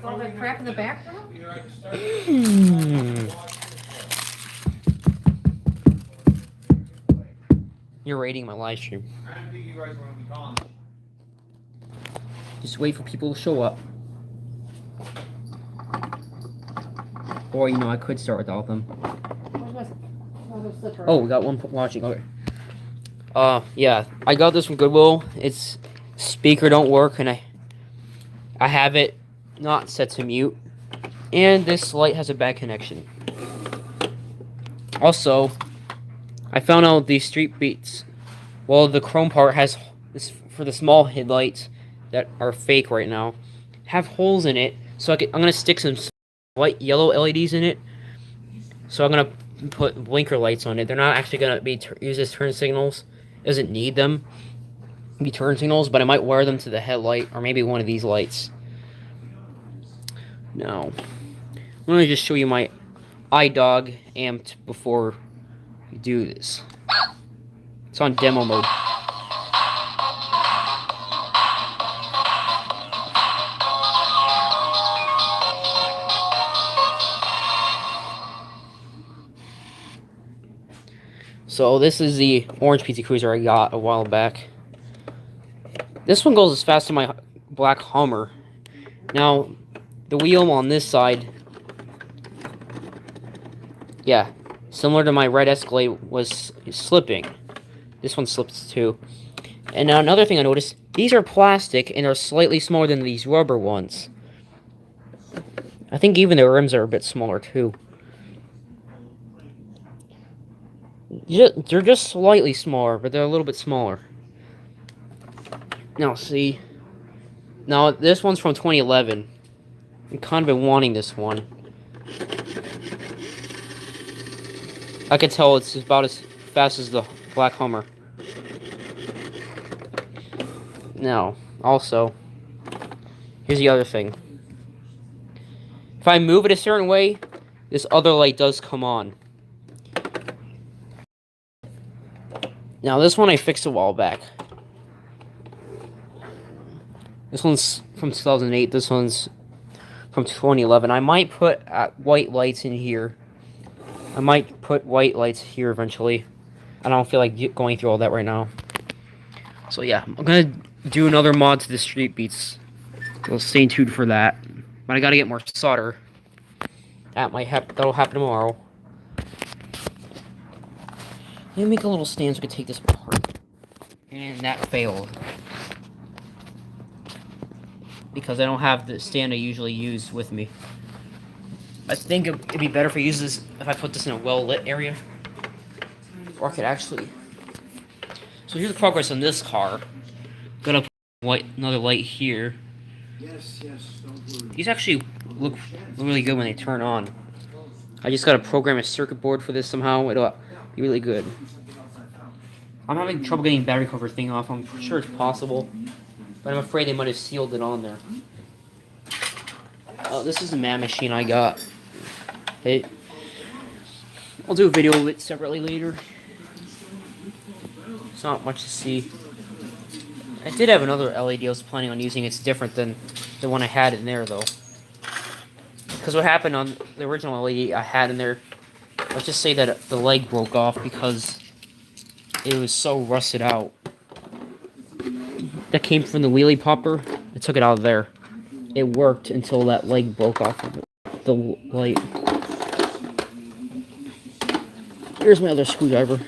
All that crap in the background? You're rating my live stream. Just wait for people to show up. Or, you know, I could start without them. Oh, we got one watching. Okay. Yeah. I got this from Goodwill. Its speaker don't work, and I have it not set to mute. And this light has a bad connection. Also, I found out these street beats. Well, the chrome part has this for the small headlights that are fake right now. Have holes in it, so I'm gonna stick some white yellow LEDs in it. So I'm gonna put blinker lights on it. They're not actually gonna be used as turn signals. It doesn't need them to be turn signals, but I might wire them to the headlight or maybe one of these lights. Now, let me just show you my iDog amped before we do this. It's on demo mode. So this is the orange PT Cruiser I got a while back. This one goes as fast as my black Hummer. Now, the wheel on this side, yeah, similar to my red Escalade, was slipping. This one slips too. And now another thing I noticed, these are plastic and are slightly smaller than these rubber ones. I think even the rims are a bit smaller too. They're just slightly smaller, but they're a little bit smaller. Now, see. Now, this one's from 2011. I've kind of been wanting this one. I can tell it's about as fast as the black Hummer. Now, also, here's the other thing. If I move it a certain way, this other light does come on. Now, this one I fixed a while back. This one's from 2008. This one's from 2011. I might put white lights in here. I might put white lights here eventually. I don't feel like going through all that right now. So yeah, I'm gonna do another mod to the Street Beats. So stay tuned for that. But I gotta get more solder. That'll happen tomorrow. Let me make a little stand so I can take this apart. And that failed. Because I don't have the stand I usually use with me. I think it'd be better if I use this, if I put this in a well-lit area. Or I could actually... So here's the progress on this car. Gonna put another light here. These actually look really good when they turn on. I just gotta program a circuit board for this somehow. It'll be really good. I'm having trouble getting battery cover thing off. I'm sure it's possible, but I'm afraid they might have sealed it on there. Oh, this is the man machine I got. I'll do a video of it separately later. It's not much to see. I did have another LED I was planning on using. It's different than the one I had in there, though. Because what happened on the original LED I had in there, let's just say that the leg broke off because it was so rusted out. That came from the wheelie popper. I took it out of there. It worked until that leg broke off of the light. Here's my other screwdriver.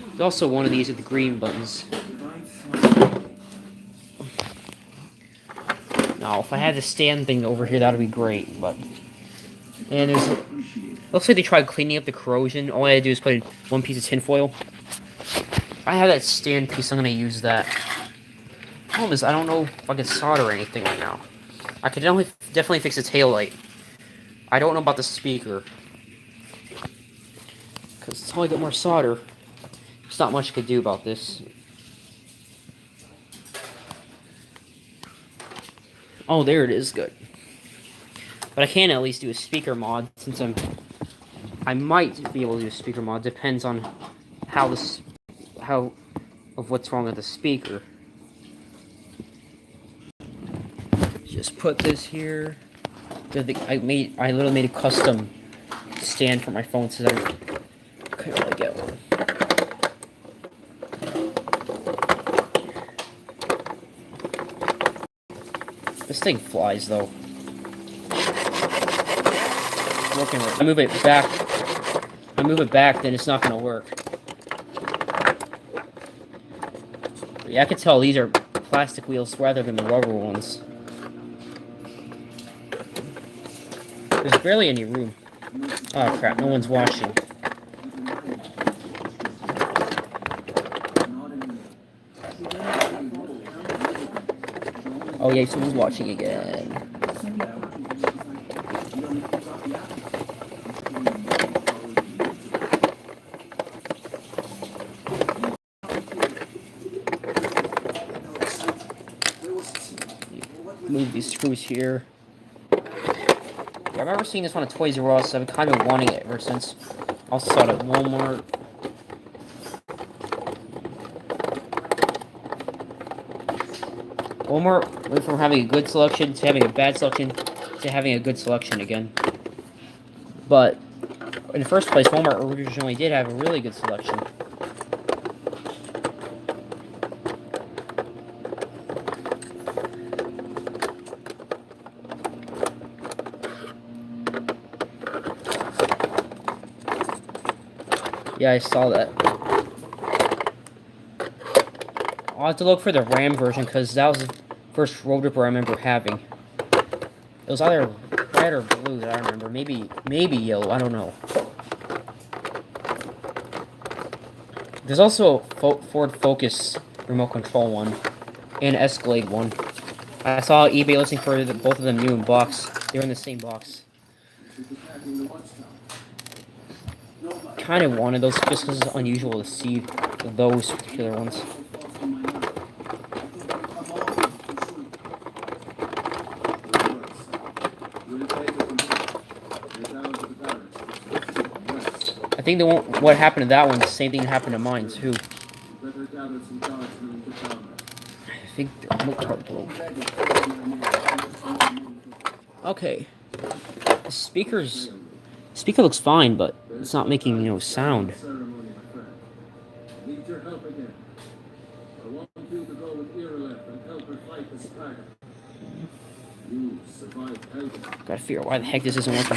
There's also one of these with the green buttons. Now, if I had the stand thing over here, that would be great, but... And there's... Looks like they tried cleaning up the corrosion. All I had to do is put in one piece of tinfoil. I have that stand piece, I'm gonna use that. Problem is, I don't know if I can solder or anything right now. I could definitely fix the tail light. I don't know about the speaker. Because until I get more solder, there's not much I could do about this. Oh, there it is, good. But I can at least do a speaker mod, since I might be able to do a speaker mod. Depends on of what's wrong with the speaker. put this here. I literally made a custom stand for my phone so that I couldn't really get one. This thing flies though. Working right. I move it back, then it's not gonna work. But yeah, I could tell these are plastic wheels rather than the rubber ones. There's barely any room. Oh crap, no one's watching. Oh yeah, someone's watching again. Move these screws here. Yeah, I remember seeing this one at Toys R Us. I've been kind of wanting it ever since. I also saw it at Walmart. Walmart went from having a good selection to having a bad selection to having a good selection again. But in the first place, Walmart originally did have a really good selection. Yeah, I saw that. I'll have to look for the RAM version because that was the first Road Ripper I remember having. It was either red or blue that I remember. Maybe yellow. I don't know. There's also a Ford Focus remote control one and Escalade one. I saw eBay listing for both of them new in box. They're in the same box. Kind of wanted those just because it's unusual to see those particular ones. I think what happened to that one, the same thing happened to mine too. I think the remote card broke. Okay. The speaker looks fine, but it's not making sound. Gotta figure out why the heck this isn't working.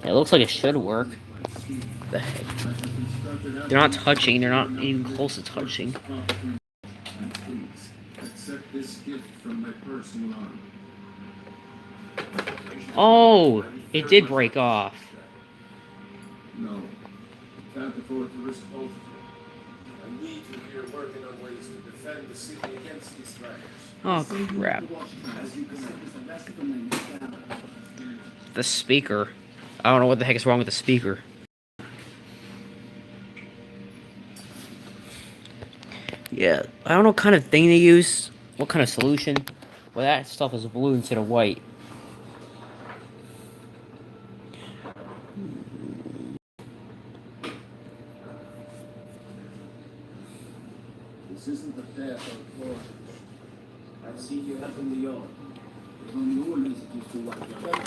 It looks like it should work. What the heck? They're not touching. They're not even close to touching. Oh, it did break off. No, can't afford to risk both of you. I need you here working on ways to defend the city against these threats. Oh crap. The speaker. I don't know what the heck is wrong with the speaker. Yeah, I don't know what kind of thing they use. What kind of solution. Well, that stuff is blue instead of white. This isn't the path of fortune. I've seen you up in the yard. There's only one messages to watch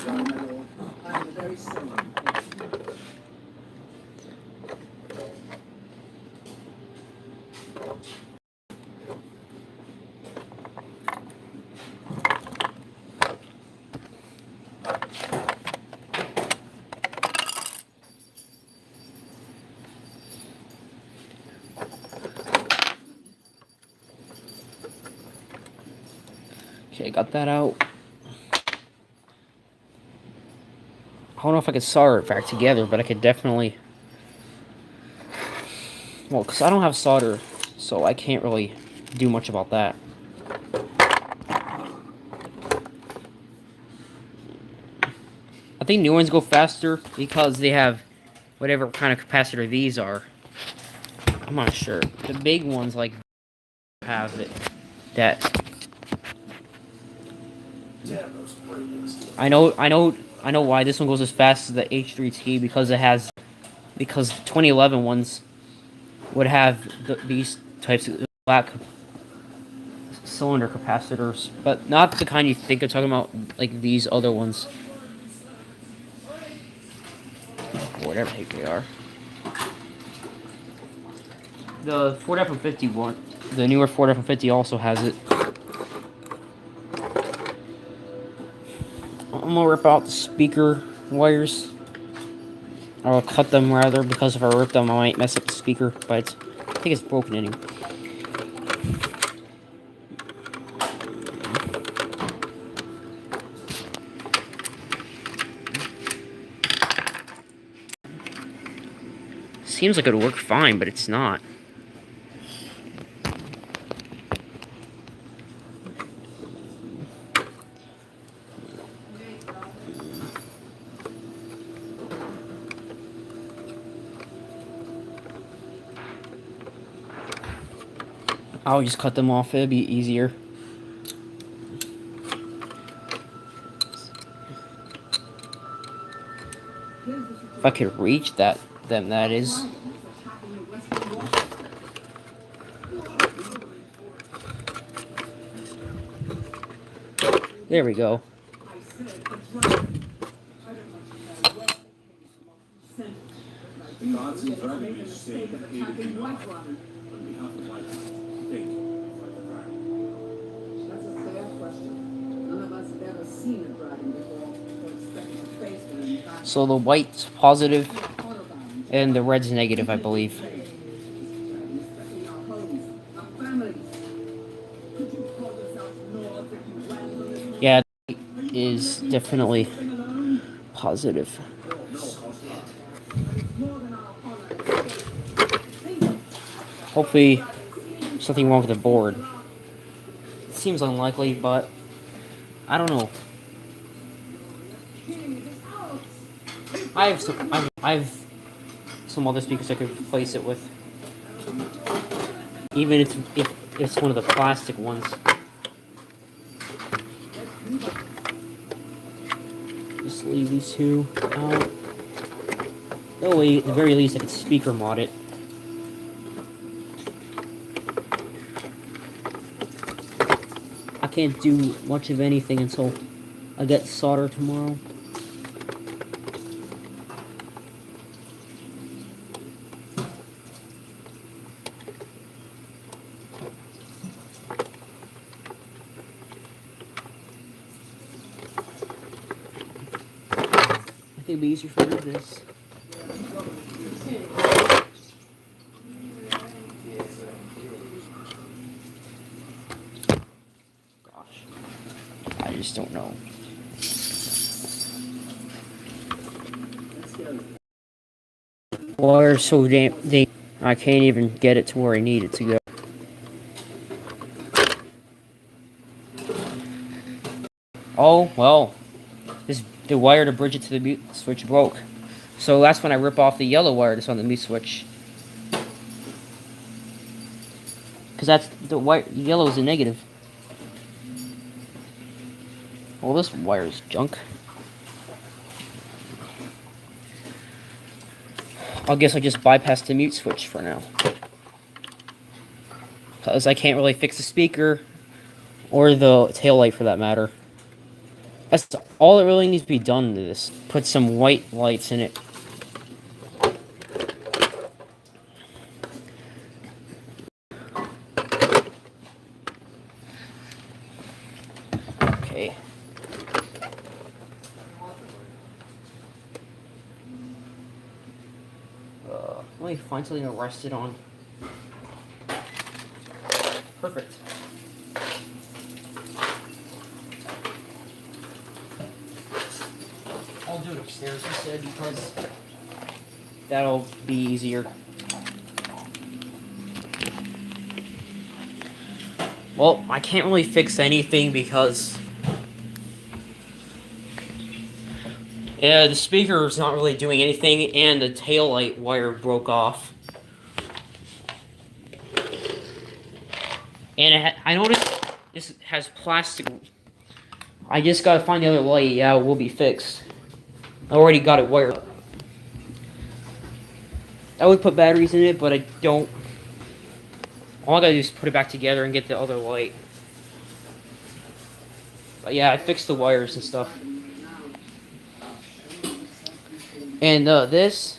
out. I'm very sorry. Okay, got that out. I don't know if I could solder it back together, but I could definitely... Well, because I don't have solder, so I can't really do much about that. I think new ones go faster because they have whatever kind of capacitor these are. I'm not sure. The big ones like have it. That I know why this one goes as fast as the H3T because it has because 2011 ones would have these types of black cylinder capacitors, but not the kind you think of talking about, like these other ones. Whatever the heck they are. The Ford F-150 one, the newer Ford F-150 also has it. I'm gonna rip out the speaker wires. I'll cut them rather, because if I rip them I might mess up the speaker, but I think it's broken anyway. Seems like it would work fine, but it's not. I'll just cut them off, it'll be easier. If I could reach them, that is. There we go. So the white's positive and the red's negative, I believe. Yeah, the white is definitely positive. Hopefully something wrong with the board. It seems unlikely, but I don't know. I have some other speakers I could replace it with. Even if it's one of the plastic ones. Just leave these two out. That way, at the very least, I could speaker mod it. I can't do much of anything until I get solder tomorrow. I think it'd be easier if I do this. Gosh, I just don't know. Water's so damn deep, I can't even get it to where I need it to go. Oh, well. The wire to bridge it to the mute switch broke. So that's when I rip off the yellow wire that's on the mute switch. Because that's the wire, yellow is a negative. Well, this wire is junk. I guess I'll just bypass the mute switch for now. Because I can't really fix the speaker or the tail light for that matter. That's all that really needs to be done to this. Put some white lights in it. Okay. Let me find something to rest it on. Perfect. I'll do it upstairs instead because that'll be easier. Well, I can't really fix anything because yeah, the speaker is not really doing anything and the taillight wire broke off. And I noticed this has plastic. I just gotta find the other light. Yeah, it will be fixed. I already got it wired up. I would put batteries in it, but I don't. All I gotta do is put it back together and get the other light. But yeah, I fixed the wires and stuff. And there's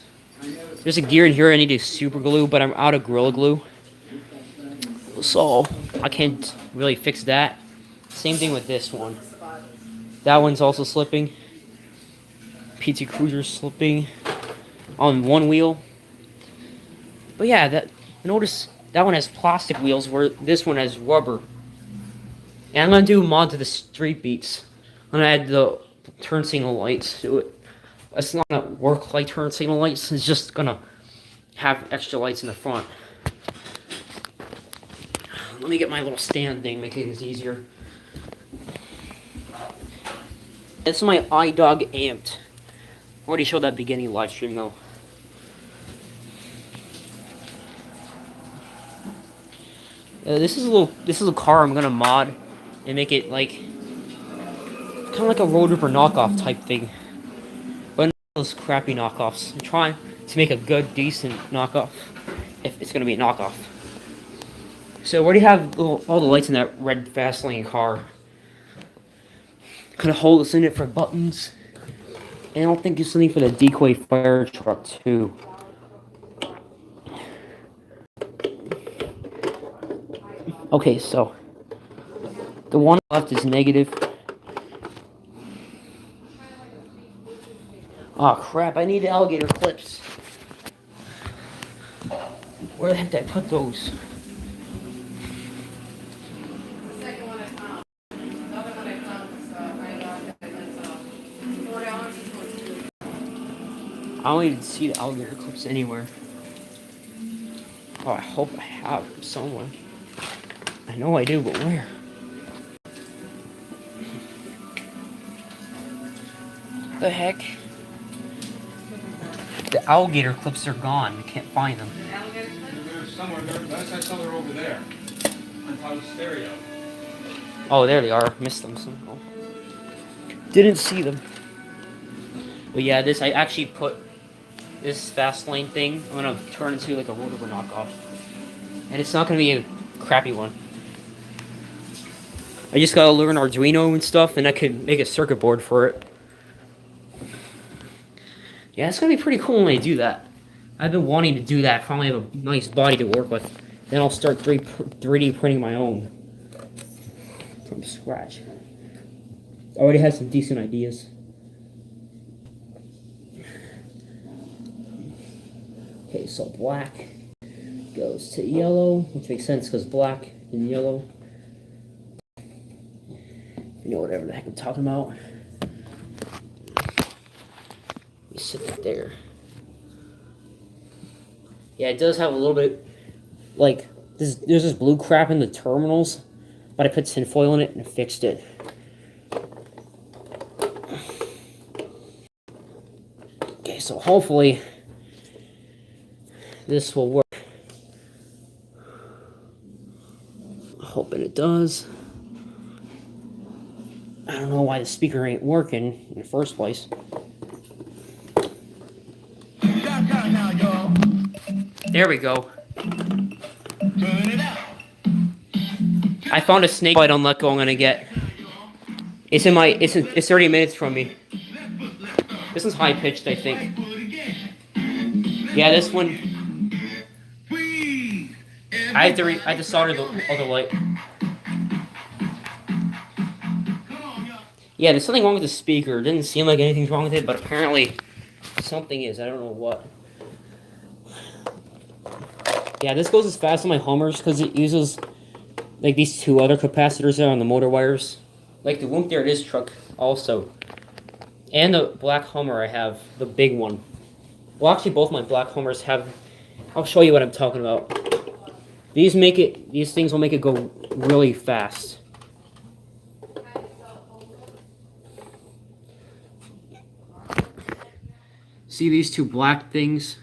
a gear in here I need to super glue, but I'm out of Gorilla Glue. So I can't really fix that. Same thing with this one. That one's also slipping. PT Cruiser's slipping on one wheel. But yeah, notice that one has plastic wheels where this one has rubber. And I'm gonna do a mod to the street beats. I'm gonna add the turn signal lights to it. It's not gonna work like turn signal lights. It's just gonna have extra lights in the front. Let me get my little stand thing, make things easier. This is my iDog amped. Already showed that beginning live stream though. This is a car I'm gonna mod and make it like kind of like a Road Ripper knockoff type thing, but not those crappy knockoffs. I'm trying to make a good, decent knockoff if it's gonna be a knockoff. So I already have all the lights in that red fast lane car. Gonna hold this in it for buttons, and I'll think of something for the decoy fire truck too. Okay, so the one left is negative. Oh crap, I need the alligator clips. Where the heck did I put those? The second one I found. The other one I found was $4 is I don't even see the alligator clips anywhere. Oh, I hope I have them somewhere. I know I do, but where? The heck? The alligator clips are gone. I can't find them. They're somewhere. Last I saw, they're over there on top of the stereo. Oh, there they are. Missed them somehow. Didn't see them. But yeah, I actually put this fast lane thing. I'm gonna turn into like a Road Ripper knockoff, and it's not gonna be a crappy one. I just gotta learn Arduino and stuff, and I could make a circuit board for it. Yeah, it's gonna be pretty cool when I do that. I've been wanting to do that. Finally have a nice body to work with. Then I'll start 3D printing my own from scratch. I already have some decent ideas. Okay, so black goes to yellow, which makes sense because black and yellow. You know, whatever the heck I'm talking about. You sit it there. Yeah, it does have a little bit, like, there's this blue crap in the terminals, but I put tinfoil in it and fixed it. Okay, so hopefully this will work. Hoping it does. I don't know why the speaker ain't working in the first place. There we go. I found a snake bite on Let Go I'm gonna get. It's in my it's 30 minutes from me. This one's high pitched, I think. Yeah, this one I had to solder the other light. Yeah, there's something wrong with the speaker. It didn't seem like anything's wrong with it, but apparently something is. I don't know what. Yeah, this goes as fast as my Hummers because it uses like these two other capacitors there on the motor wires. Like the Whoop There It Is truck also. And the black Hummer I have, the big one. Well, actually both my black Hummers have, I'll show you what I'm talking about. These things will make it go really fast. See these two black things?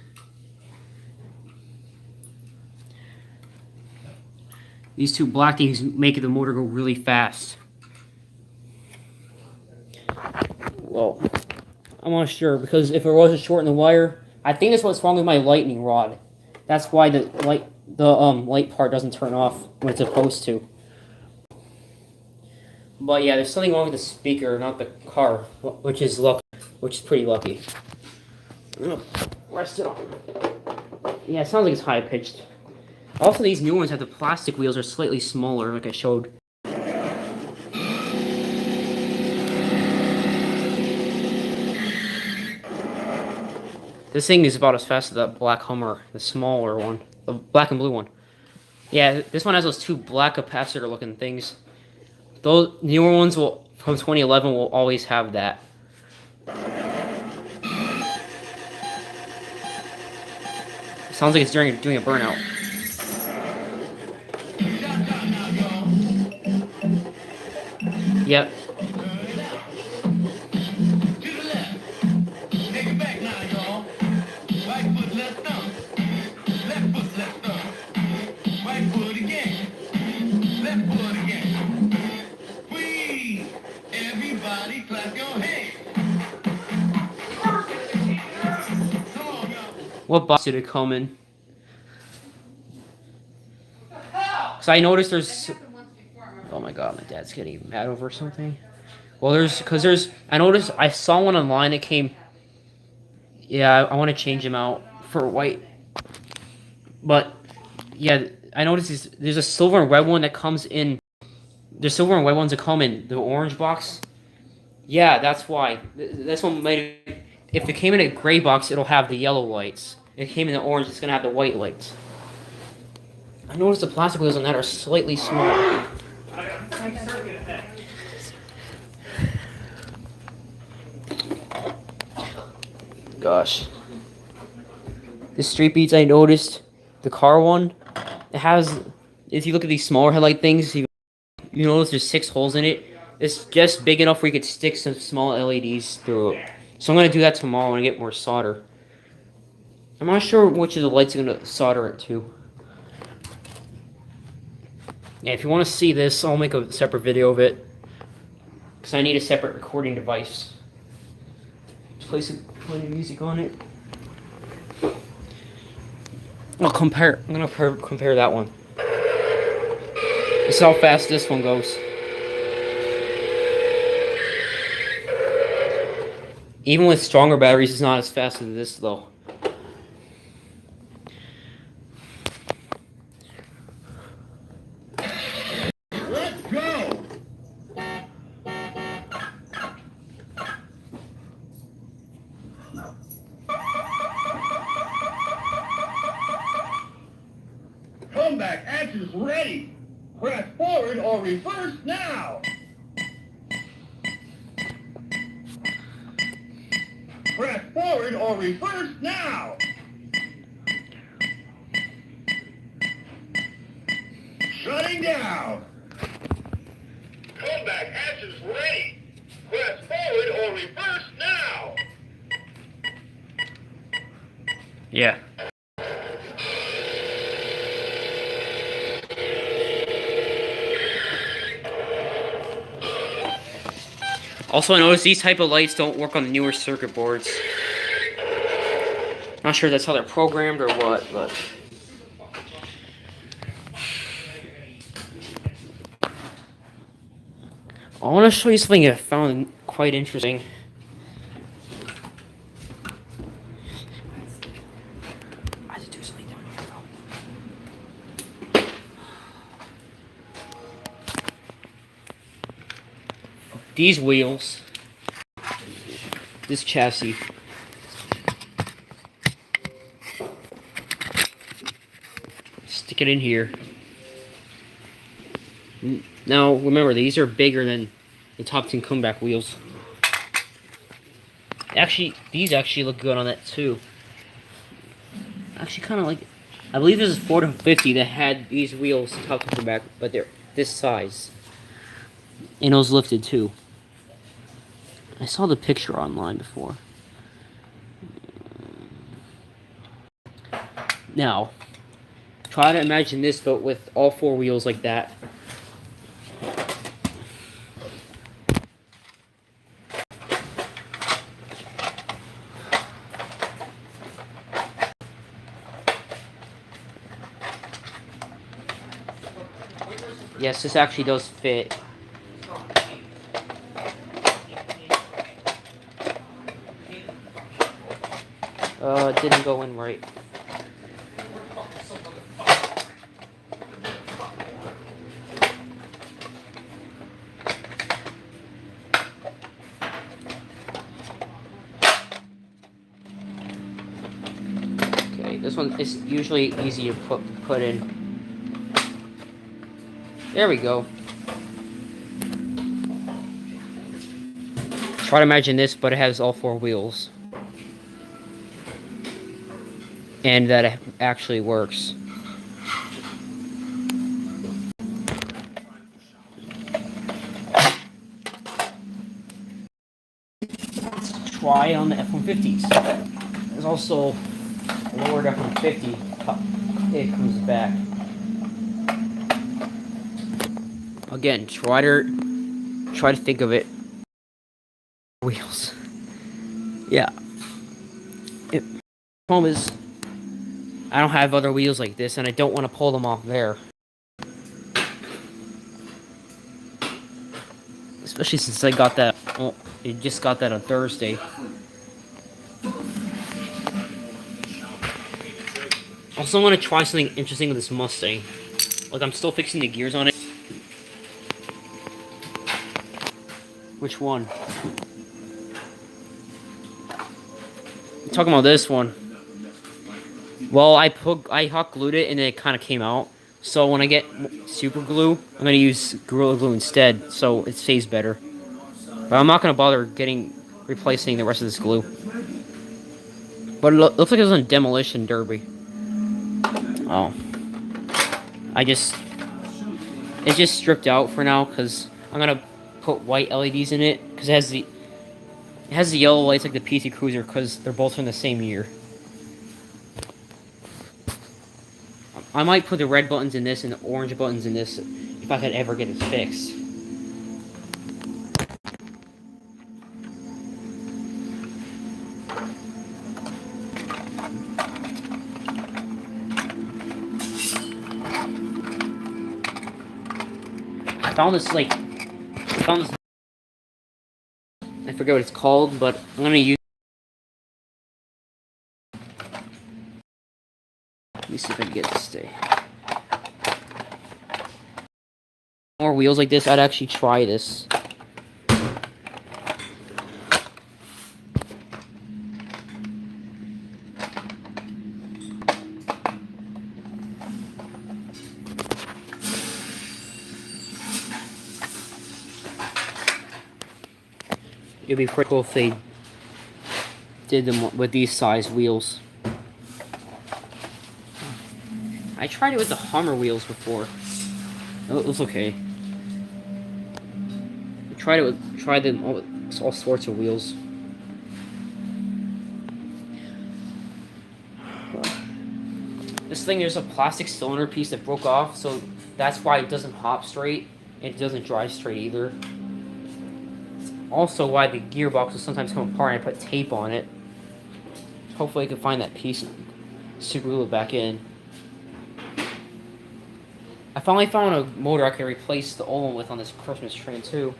These two black things make the motor go really fast. Well, I'm not sure because if it wasn't short in the wire, I think that's what's wrong with my lightning rod. That's why the light part doesn't turn off when it's supposed to. But yeah, there's something wrong with the speaker, not the car, which is pretty lucky. Rest it on. Yeah, it sounds like it's high pitched. Also, these new ones have the plastic wheels are slightly smaller, like I showed. This thing is about as fast as that black Hummer, the smaller one, the black and blue one. Yeah, this one has those two black capacitor looking things. Those newer ones from 2011 will always have that. Sounds like it's doing a burnout. Yep. What box did it come in? Because I noticed there's... Oh my god, my dad's getting mad over something. Well, I saw one online that came... Yeah, I want to change them out for white. But, yeah, I noticed there's a silver and red one that comes in... There's silver and white ones that come in the orange box. Yeah, that's why. This one might... If it came in a gray box, it'll have the yellow lights. If it came in the orange, it's going to have the white lights. I noticed the plastic wheels on that are slightly smaller. Gosh. The Street Beats I noticed, the car one, it has, if you look at these smaller headlight things, you notice there's 6 holes in it. It's just big enough where you could stick some small LEDs through it. So I'm going to do that tomorrow when I get more solder. I'm not sure which of the lights are going to solder it to. Yeah, if you want to see this, I'll make a separate video of it. Because I need a separate recording device. Play some music on it. I'm going to compare that one. This is how fast this one goes. Even with stronger batteries, it's not as fast as this, though. Let's go! Comeback action's ready! Press forward or reverse now! Press forward or reverse now! Shutting down! Comeback action's ready! Press forward or reverse now! Yeah. Also, I noticed these type of lights don't work on the newer circuit boards. Not sure that's how they're programmed or what, but... I want to show you something I found quite interesting. I have to do something down here, though. These wheels, this chassis, stick it in here. Now remember, these are bigger than the top 10 comeback wheels. Actually, these actually look good on that too. Actually, kind of like, I believe this is 450 that had these wheels top 10 comeback, but they're this size. And it was lifted too. I saw the picture online before. Now, try to imagine this, but with all 4 wheels like that. Yes, this actually does fit. It didn't go in right. Okay, this one is usually easy to put in. There we go. Try to imagine this, but it has all 4 wheels. And that it actually works. Let's try on the F-150s. There's also a lowered F-150. It comes back. Again, try to think of it. Wheels. Yeah. Problem is, I don't have other wheels like this, and I don't want to pull them off there. Especially since I got that. Well, I just got that on Thursday. Also, I want to try something interesting with this Mustang. Like, I'm still fixing the gears on it. Which one? I'm talking about this one. Well, I hot glued it and it kind of came out. So when I get super glue, I'm gonna use Gorilla Glue instead, so it stays better. But I'm not gonna bother replacing the rest of this glue. But it looks like it was on Demolition Derby. Oh, it's just stripped out for now because I'm gonna put white LEDs in it because it has the yellow lights like the PT Cruiser because they're both from the same year. I might put the red buttons in this and the orange buttons in this if I could ever get it fixed. I found this I forget what it's called, but I'm gonna use. Let me see if I can get it to stay. More wheels like this, I'd actually try this. It'd be pretty cool if they did them with these size wheels. I tried it with the Hummer wheels before. It was okay. I tried them with all sorts of wheels. This thing, there's a plastic cylinder piece that broke off, so that's why it doesn't hop straight. It doesn't drive straight either. Also why the gearboxes sometimes come apart and I put tape on it. Hopefully I can find that piece and super glue it back in. I finally found a motor I can replace the old one with on this Christmas train too.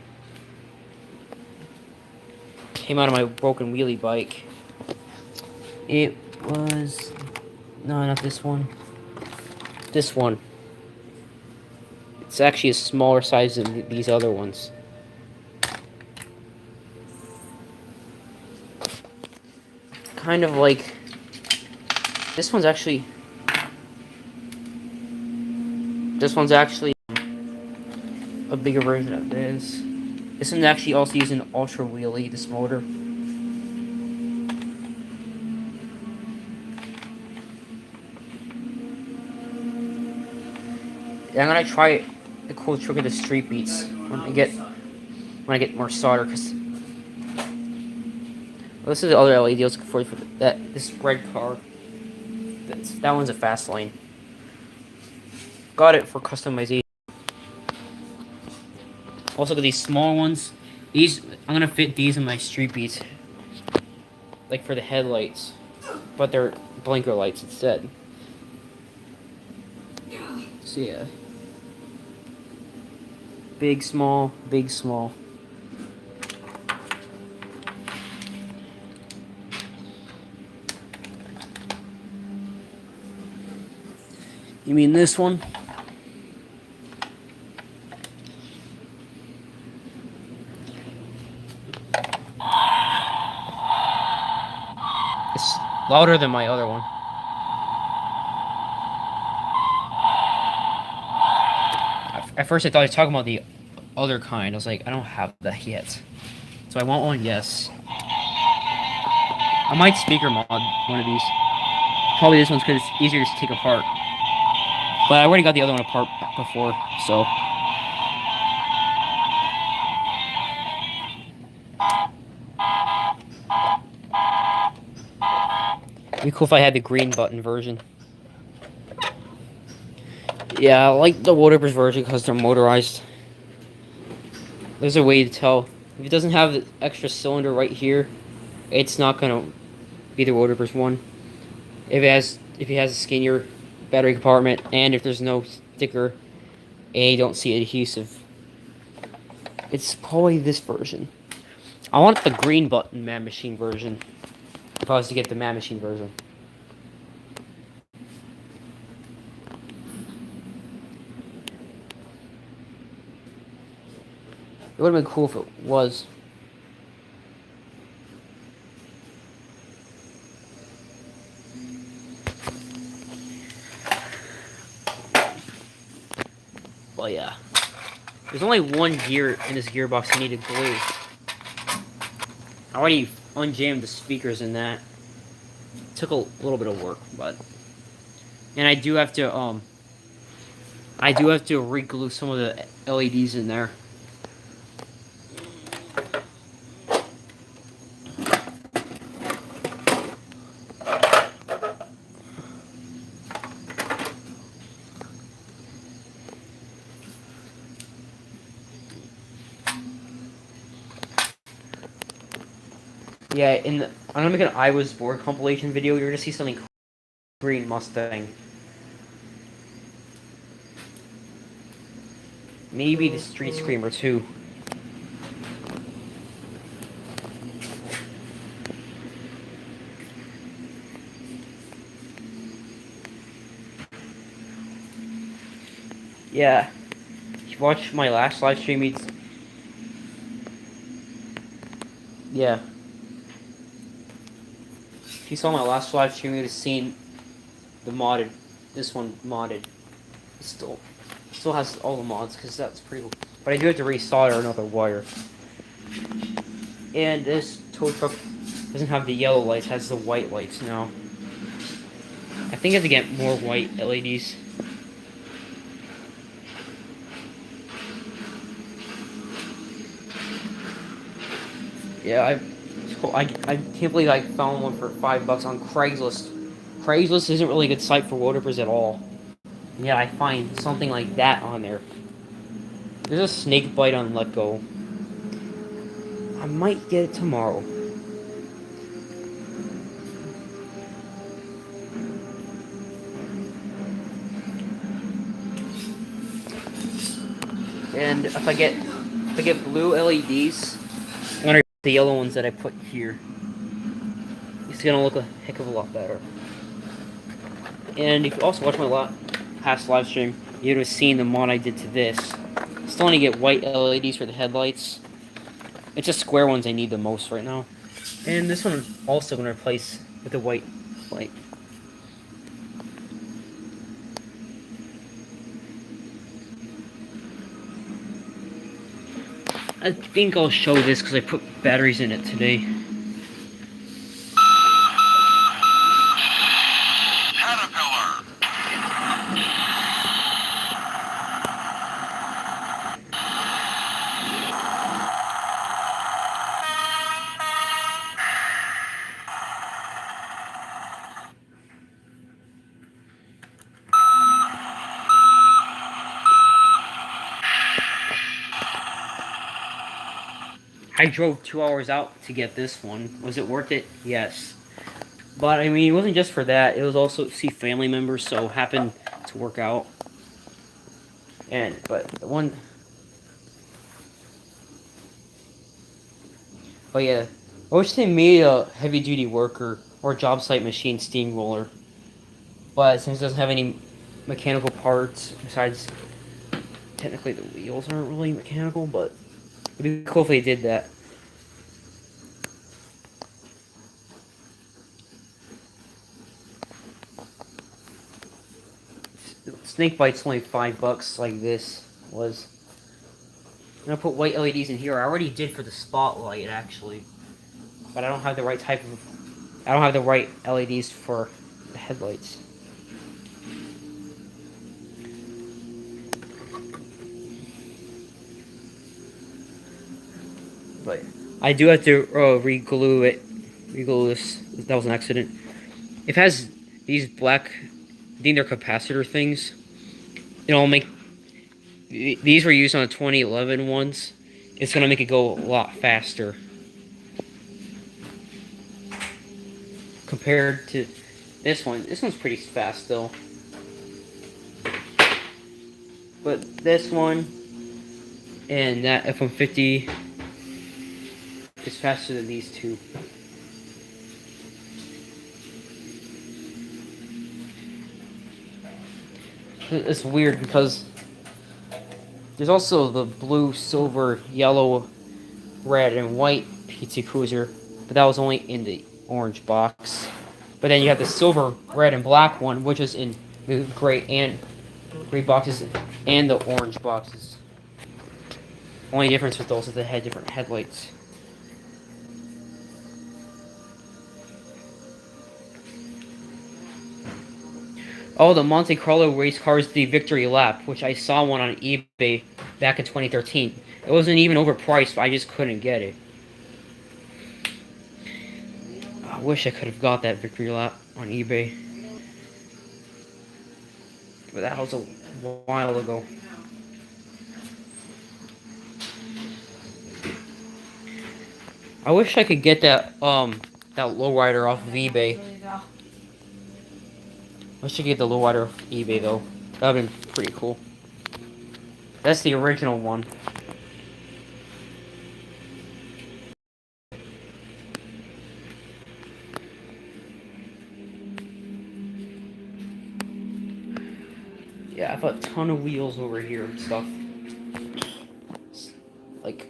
Came out of my broken wheelie bike. It was... no, not this one. This one. It's actually a smaller size than these other ones. Kind of like this one's actually a bigger version of this. This one's actually also using ultra wheelie, this motor. Yeah, I'm gonna try the cool trick of the street beats when I get more solder, because this is the other LED I was looking for this red car. That one's a fast lane. Got it for customization. Also got these small ones. I'm gonna fit these in my street beats, like for the headlights, but they're blinker lights instead. So yeah. Big, small, big, small. You mean this one? It's louder than my other one. At first I thought he was talking about the other kind. I was like, I don't have that yet. So I want one, yes. I might speaker mod one of these. Probably this one's because it's easier to take apart. But I already got the other one apart before, so. It'd be cool if I had the green button version. Yeah, I like the Woodworkers version because they're motorized. There's a way to tell. If it doesn't have the extra cylinder right here, it's not gonna be the Woodworkers one. If it has a skinnier battery compartment, and if there's no sticker, and you don't see adhesive, it's probably this version. I want the green button Man Machine version. If I was to get the Man Machine version. It would have been cool if it was. Well, yeah. There's only one gear in this gearbox I need to glue. I already unjammed the speakers in that. It took a little bit of work, but... And I do have to re-glue some of the LEDs in there. Yeah, I'm gonna make an I Was Bored compilation video. You're gonna see something green Mustang. Maybe the Street Screamer too. Yeah. If you watch my last live stream, yeah. If you saw my last live stream, you'd have seen this one modded. It still has all the mods, because that's pretty cool. But I do have to resolder another wire. And this tow truck doesn't have the yellow lights, it has the white lights now. I think I have to get more white LEDs. Yeah, I can't believe I found one for $5 on Craigslist. Craigslist isn't really a good site for woodworkers at all. And yet I find something like that on there. There's a snake bite on Let Go. I might get it tomorrow. And if I get blue LEDs, I'm gonna get the yellow ones that I put here. It's gonna look a heck of a lot better. And if you also watch my past live stream, you'd have seen the mod I did to this. Still only get white LEDs for the headlights. It's just square ones I need the most right now. And this one I'm also gonna replace with a white light. I think I'll show this because I put batteries in it today. I drove 2 hours out to get this one. Was it worth it? Yes. But, I mean, it wasn't just for that. It was also to see family members, so it happened to work out. But the one But yeah, I wish they made a heavy duty worker or job site machine steamroller. But since it doesn't have any mechanical parts, besides technically the wheels aren't really mechanical, but it'd be cool if they did that. Snake bite's only $5 like this was. I'm gonna put white LEDs in here. I already did for the spotlight actually. But I don't have the right type of I don't have the right LEDs for the headlights. But I do have to re-glue it. Re-glue this. That was an accident. It has these black, I think they're capacitor things. It'll make these were used on the 2011 ones. It's gonna make it go a lot faster compared to this one. This one's pretty fast though. But this one and that F-150 is faster than these two. It's weird because there's also the blue, silver, yellow, red, and white PT Cruiser, but that was only in the orange box. But then you have the silver, red, and black one, which is in the gray boxes and the orange boxes. Only difference with those is they had different headlights. Oh, the Monte Carlo race cars, the Victory Lap, which I saw one on eBay back in 2013. It wasn't even overpriced, but I just couldn't get it. I wish I could have got that Victory Lap on eBay. But that was a while ago. I wish I could get that lowrider off of eBay. I should get the lowrider off eBay though. That would have been pretty cool. That's the original one. Yeah, I have a ton of wheels over here and stuff. Like,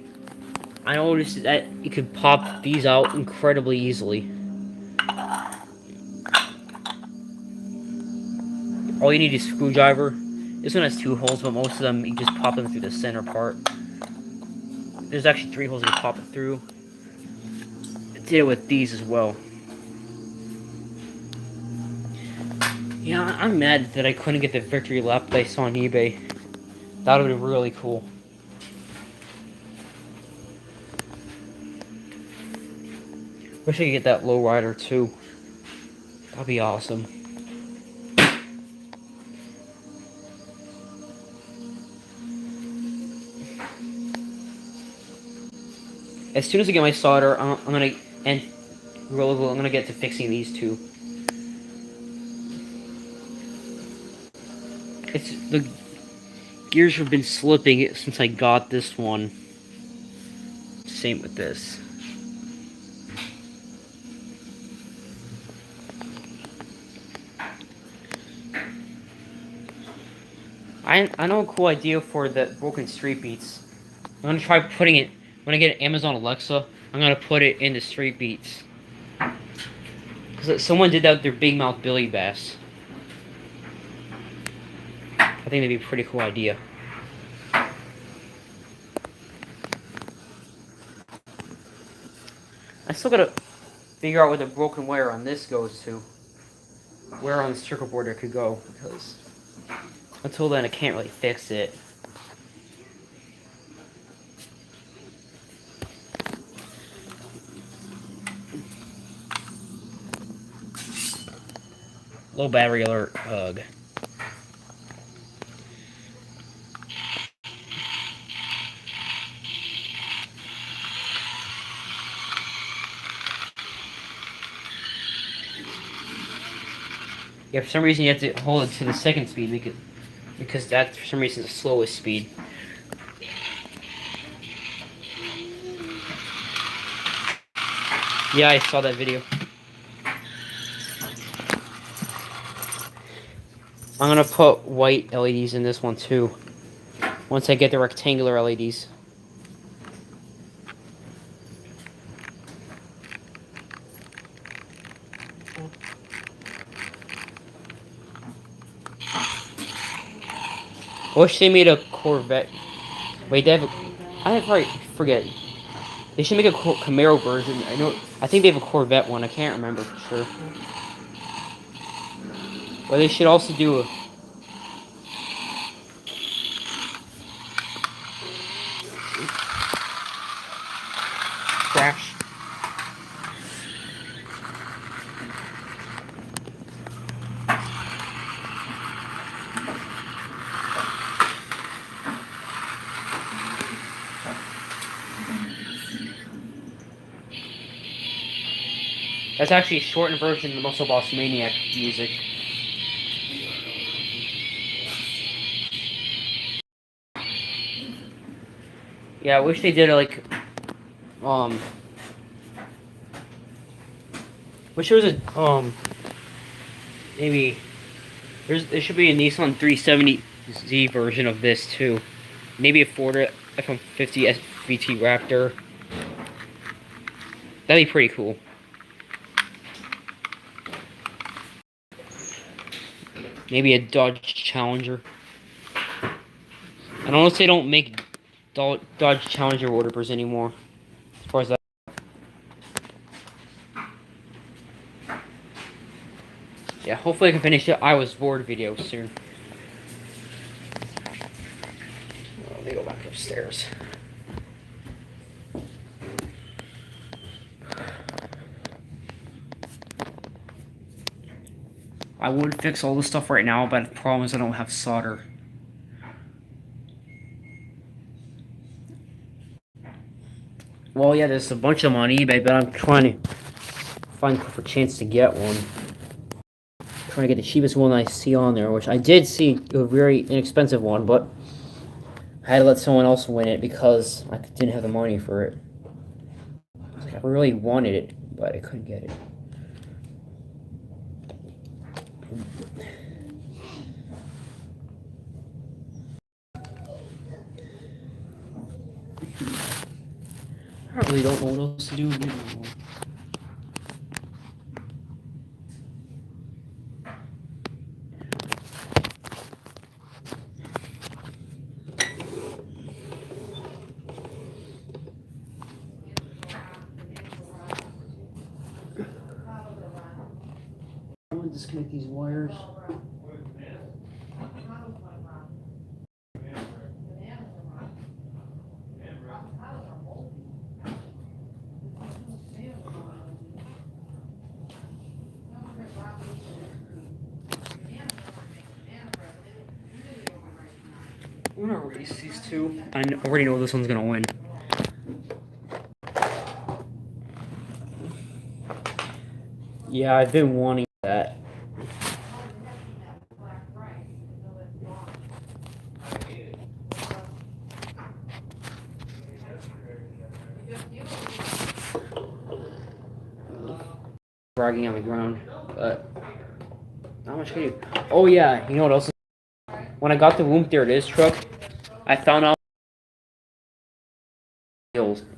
I noticed that you could pop these out incredibly easily. All you need is a screwdriver. This one has 2 holes, but most of them, you just pop them through the center part. There's actually 3 holes you can pop it through. I did it with these as well. Yeah, I'm mad that I couldn't get the Victory Lap that I saw on eBay. That would have been really cool. Wish I could get that lowrider too. That'd be awesome. As soon as I get my solder, I'm gonna get to fixing these two. The gears have been slipping since I got this one. Same with this. I know a cool idea for the broken street beats. I'm gonna try putting it when I get Amazon Alexa. I'm gonna put it in the street beats because someone did that with their Big Mouth Billy Bass. I think that'd be a pretty cool idea. I still gotta figure out where the broken wire on this goes to. Where on the circuit board it could go, because until then I can't really fix it. Low battery alert, ugh. Yeah, for some reason you have to hold it to the second speed because that for some reason is the slowest speed. Yeah, I saw that video. I'm gonna put white LEDs in this one too. Once I get the rectangular LEDs. I wish they made a Corvette. Wait, they have a... I probably forget. They should make a Camaro version. I think they have a Corvette one. I can't remember for sure. But they should also do a... Crash. That's actually a shortened version of the Muscle Boss Maniac music. Yeah, I wish they did like, wish there was a, maybe, there should be a Nissan 370Z version of this too. Maybe a Ford F-150 SVT Raptor. That'd be pretty cool. Maybe a Dodge Challenger. I don't know if they don't make Dodge Challenger orders anymore. As far as that. Yeah, hopefully I can finish the I Was Bored video soon. Well, let me go back upstairs. I would fix all this stuff right now, but the problem is I don't have solder. Well, yeah, there's a bunch of them on eBay, but I'm trying to find a chance to get one. Trying to get the cheapest one I see on there, which I did see a very inexpensive one, but I had to let someone else win it because I didn't have the money for it. I really wanted it, but I couldn't get it. I really don't know what else to do anymore. I'm gonna disconnect these wires. I'm gonna race these two. I already know this one's gonna win. Yeah, I've been wanting that. Bragging on the ground, but not much can you. Oh yeah, you know what else? When I got the Whoop There It Is truck, I found out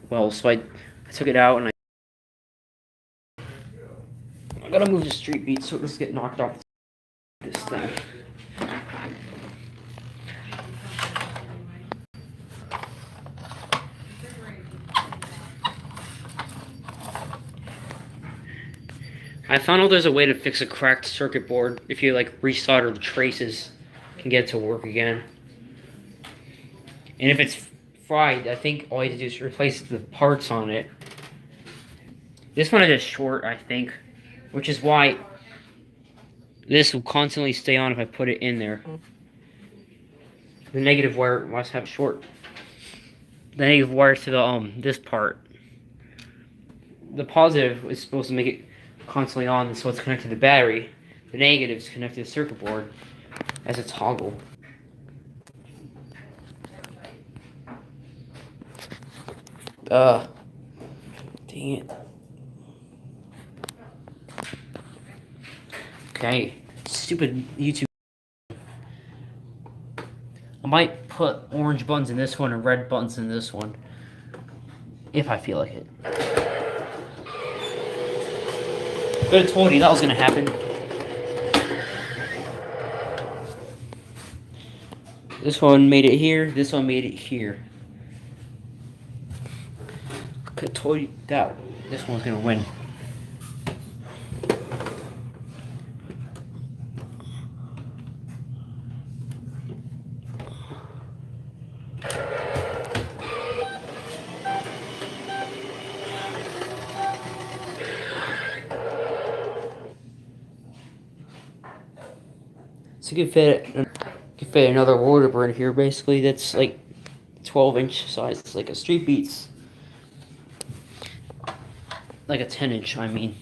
well, so I took it out and I gotta move the street beat so it doesn't get knocked off this thing. I found out there's a way to fix a cracked circuit board if you like resolder the traces, can get it to work again. And if it's fried, I think all you have to do is replace the parts on it. This one is just short, I think, which is why this will constantly stay on if I put it in there. The negative wire must have short. The negative wire to the this part. The positive is supposed to make it constantly on, so it's connected to the battery. The negative is connected to the circuit board as a toggle. Dang it. Okay, stupid YouTube. I might put orange buttons in this one and red buttons in this one. If I feel like it. Could have told you that was gonna happen. This one made it here, this one made it here. Could have told you that this one's gonna win. So you can fit another water burn here basically that's like 12-inch size. It's like a Street Beats. Like a 10-inch, I mean.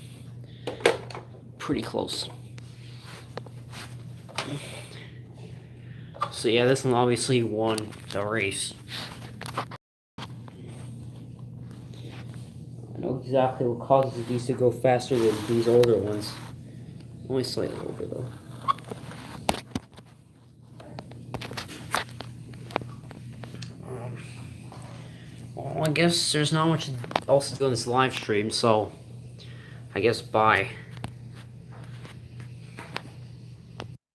Pretty close. So yeah, this one obviously won the race. I know exactly what causes these to go faster than these older ones. Only slightly over though. Well, I guess there's not much else to do in this live stream, so I guess bye.